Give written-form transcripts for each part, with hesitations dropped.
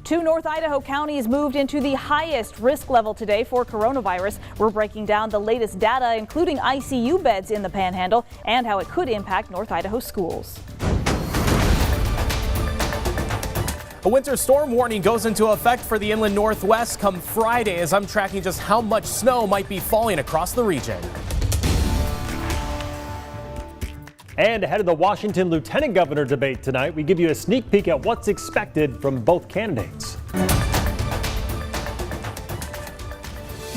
Two North Idaho counties moved into the highest risk level today for coronavirus. We're breaking down the latest data, including ICU beds in the Panhandle and how it could impact North Idaho schools. A winter storm warning goes into effect for the inland Northwest come Friday as I'm tracking just how much snow might be falling across the region. And ahead of the Washington Lieutenant Governor debate tonight, we give you a sneak peek at what's expected from both candidates.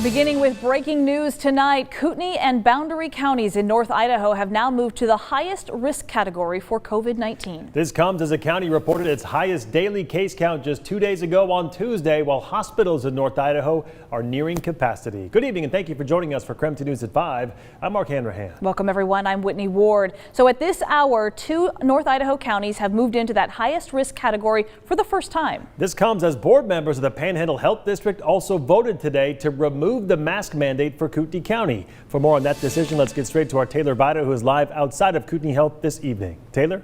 Beginning with breaking news tonight, Kootenai and Boundary counties in North Idaho have now moved to the highest risk category for COVID-19. This comes as the county reported its highest daily case count just 2 days ago on Tuesday, while hospitals in North Idaho are nearing capacity. Good evening and thank you for joining us for KREM 2 News at 5. I'm Mark Hanrahan. Welcome everyone. I'm Whitney Ward. So at this hour, 2 North Idaho counties have moved into that highest risk category for the first time. This comes as board members of the Panhandle Health District also voted today to remove the mask mandate for Kootenai County. For more on that decision, let's get straight to our Taylor Vito, who is live outside of Kootenai Health this evening. Taylor?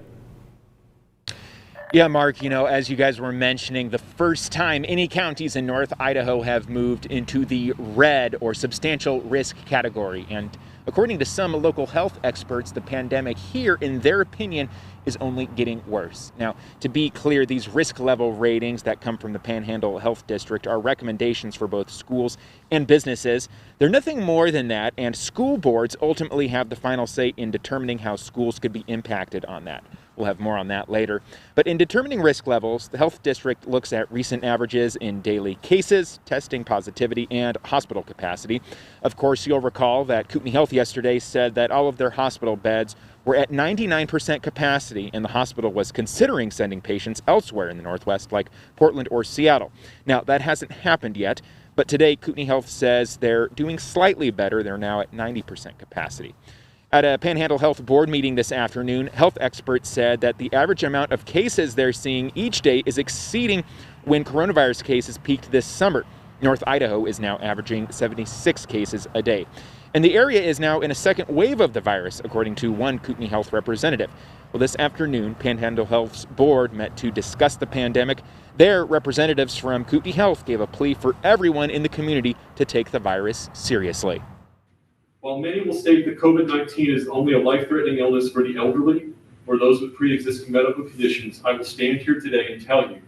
Yeah, Mark, as you guys were mentioning, the first time any counties in North Idaho have moved into the red or substantial risk category. And according to some local health experts, the pandemic here, in their opinion, is only getting worse. Now, to be clear, these risk level ratings that come from the Panhandle Health District are recommendations for both schools and businesses. They're nothing more than that, and school boards ultimately have the final say in determining how schools could be impacted on that. We'll have more on that later. But in determining risk levels, the health district looks at recent averages in daily cases, testing positivity, and hospital capacity. Of course, you'll recall that Kootenai Health yesterday said that all of their hospital beds were at 99% capacity, and the hospital was considering sending patients elsewhere in the Northwest, like Portland or Seattle. Now, that hasn't happened yet, but today Kootenai Health says they're doing slightly better. They're now at 90% capacity. At a Panhandle Health board meeting this afternoon, health experts said that the average amount of cases they're seeing each day is exceeding when coronavirus cases peaked this summer. North Idaho is now averaging 76 cases a day. And the area is now in a second wave of the virus, according to one Kootenai Health representative. Well, this afternoon, Panhandle Health's board met to discuss the pandemic. Their representatives from Kootenai Health gave a plea for everyone in the community to take the virus seriously. While many will state that COVID-19 is only a life-threatening illness for the elderly or those with pre-existing medical conditions, I will stand here today and tell you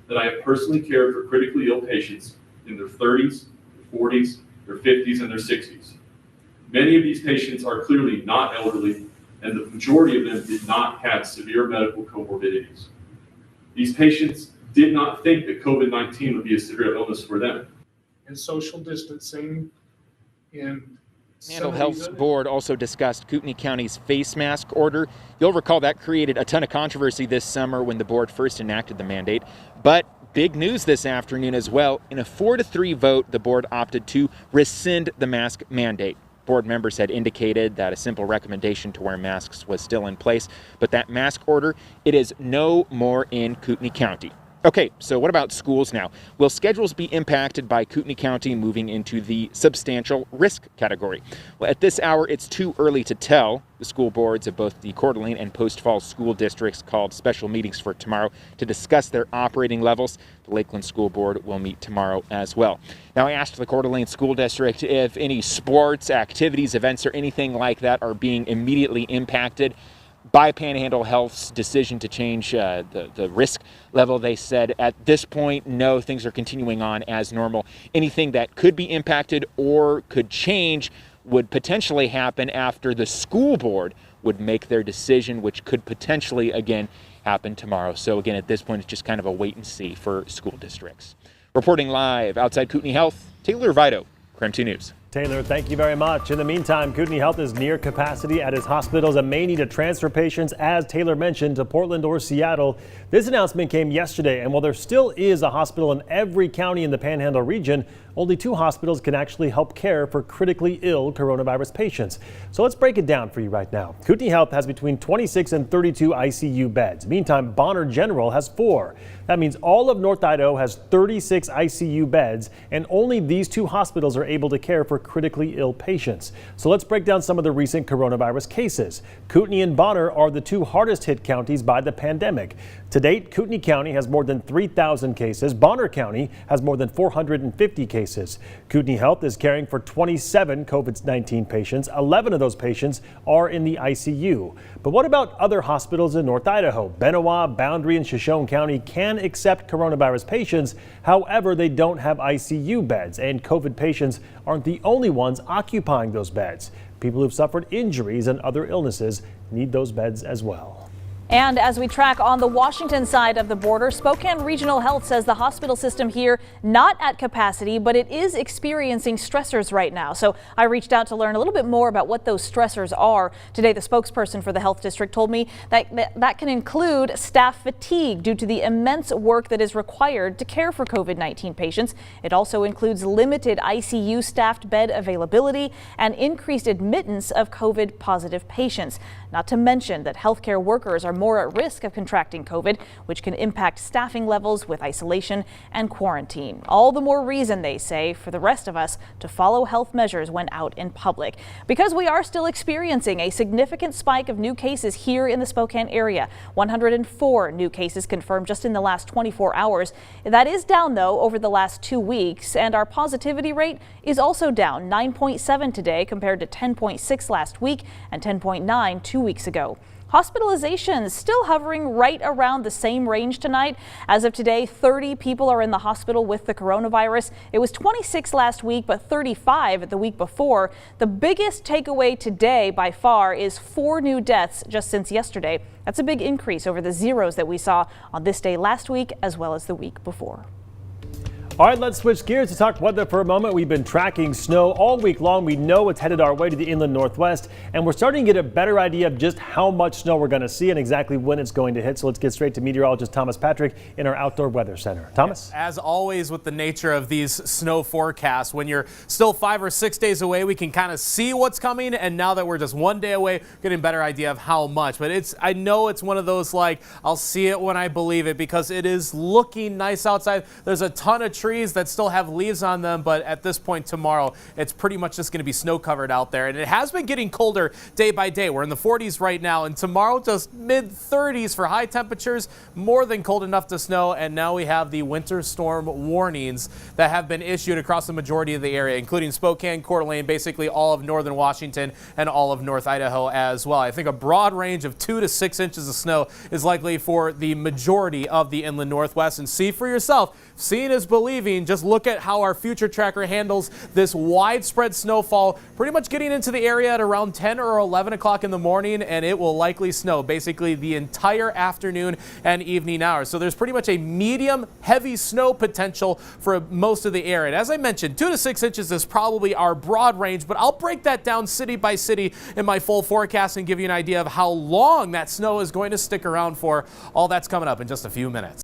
that I have personally cared for critically ill patients in their 30s, their 40s, their 50s, and their 60s. Many of these patients are clearly not elderly, and the majority of them did not have severe medical comorbidities. These patients did not think that COVID-19 would be a severe illness for them. And social distancing in Panhandle Health's board also discussed Kootenai County's face mask order. You'll recall that created a ton of controversy this summer when the board first enacted the mandate. But big news this afternoon as well. In a 4-3 vote, the board opted to rescind the mask mandate. Board members had indicated that a simple recommendation to wear masks was still in place, but that mask order, it is no more in Kootenai County. Okay, so what about schools now? Will schedules be impacted by Kootenai County moving into the substantial risk category? Well, at this hour, it's too early to tell. The school boards of both the Coeur d'Alene and Post Falls school districts called special meetings for tomorrow to discuss their operating levels. The Lakeland School Board will meet tomorrow as well. Now, I asked the Coeur d'Alene School District if any sports, activities, events, or anything like that are being immediately impacted by Panhandle Health's decision to change the risk level. They said at this point, no, things are continuing on as normal. Anything that could be impacted or could change would potentially happen after the school board would make their decision, which could potentially, again, happen tomorrow. So again, at this point, it's just kind of a wait and see for school districts. Reporting live outside Kootenai Health, Taylor Vito, KREM 2 News. Taylor, thank you very much. In the meantime, Kootenai Health is near capacity at its hospitals and may need to transfer patients, as Taylor mentioned, to Portland or Seattle. This announcement came yesterday, and while there still is a hospital in every county in the Panhandle region, only 2 hospitals can actually help care for critically ill coronavirus patients. So let's break it down for you right now. Kootenai Health has between 26 and 32 ICU beds. Meantime, Bonner General has 4. That means all of North Idaho has 36 ICU beds, and only these 2 hospitals are able to care for critically ill patients. So let's break down some of the recent coronavirus cases. Kootenai and Bonner are the two hardest hit counties by the pandemic. To date, Kootenai County has more than 3,000 cases. Bonner County has more than 450 cases. Kootenai Health is caring for 27 COVID-19 patients. 11 of those patients are in the ICU. But what about other hospitals in North Idaho? Benoit, Boundary, and Shoshone County can accept coronavirus patients. However, they don't have ICU beds, and COVID patients aren't the only ones occupying those beds. People who've suffered injuries and other illnesses need those beds as well. And as we track on the Washington side of the border, Spokane Regional Health says the hospital system here not at capacity, but it is experiencing stressors right now. So I reached out to learn a little bit more about what those stressors are. Today, the spokesperson for the health district told me that can include staff fatigue due to the immense work that is required to care for COVID-19 patients. It also includes limited ICU staffed bed availability and increased admittance of COVID positive patients. Not to mention that healthcare workers are more at risk of contracting COVID, which can impact staffing levels with isolation and quarantine. All the more reason, they say, for the rest of us to follow health measures when out in public. Because we are still experiencing a significant spike of new cases here in the Spokane area. 104 new cases confirmed just in the last 24 hours. That is down, though, over the last 2 weeks. And our positivity rate is also down 9.7 today compared to 10.6 last week and 10.9 2 weeks ago. Hospitalizations still hovering right around the same range tonight. As of today, 30 people are in the hospital with the coronavirus. It was 26 last week, but 35 the week before. The biggest takeaway today by far is 4 new deaths just since yesterday. That's a big increase over the zeros that we saw on this day last week as well as the week before. All right, let's switch gears to talk weather for a moment. We've been tracking snow all week long. We know it's headed our way to the inland northwest, and we're starting to get a better idea of just how much snow we're going to see and exactly when it's going to hit. So let's get straight to meteorologist Thomas Patrick in our outdoor weather center. Thomas? As always with the nature of these snow forecasts, when you're still 5 or 6 days away, we can kind of see what's coming. And now that we're just 1 day away, getting a better idea of how much. But I know it's one of those, like, I'll see it when I believe it, because it is looking nice outside. There's a ton of trees that still have leaves on them, but at this point tomorrow, it's pretty much just going to be snow covered out there. And it has been getting colder day by day. We're in the 40s right now, and tomorrow just mid 30s for high temperatures, more than cold enough to snow. And now we have the winter storm warnings that have been issued across the majority of the area, including Spokane, Coeur d'Alene, basically all of northern Washington and all of North Idaho as well. I think a broad range of 2 to 6 inches of snow is likely for the majority of the inland northwest. And see for yourself, seeing is believing. Just look at how our future tracker handles this widespread snowfall, pretty much getting into the area at around 10 or 11 o'clock in the morning, and it will likely snow basically the entire afternoon and evening hours. So there's pretty much a medium heavy snow potential for most of the area. And as I mentioned, 2 to 6 inches is probably our broad range, but I'll break that down city by city in my full forecast and give you an idea of how long that snow is going to stick around for. All that's coming up in just a few minutes.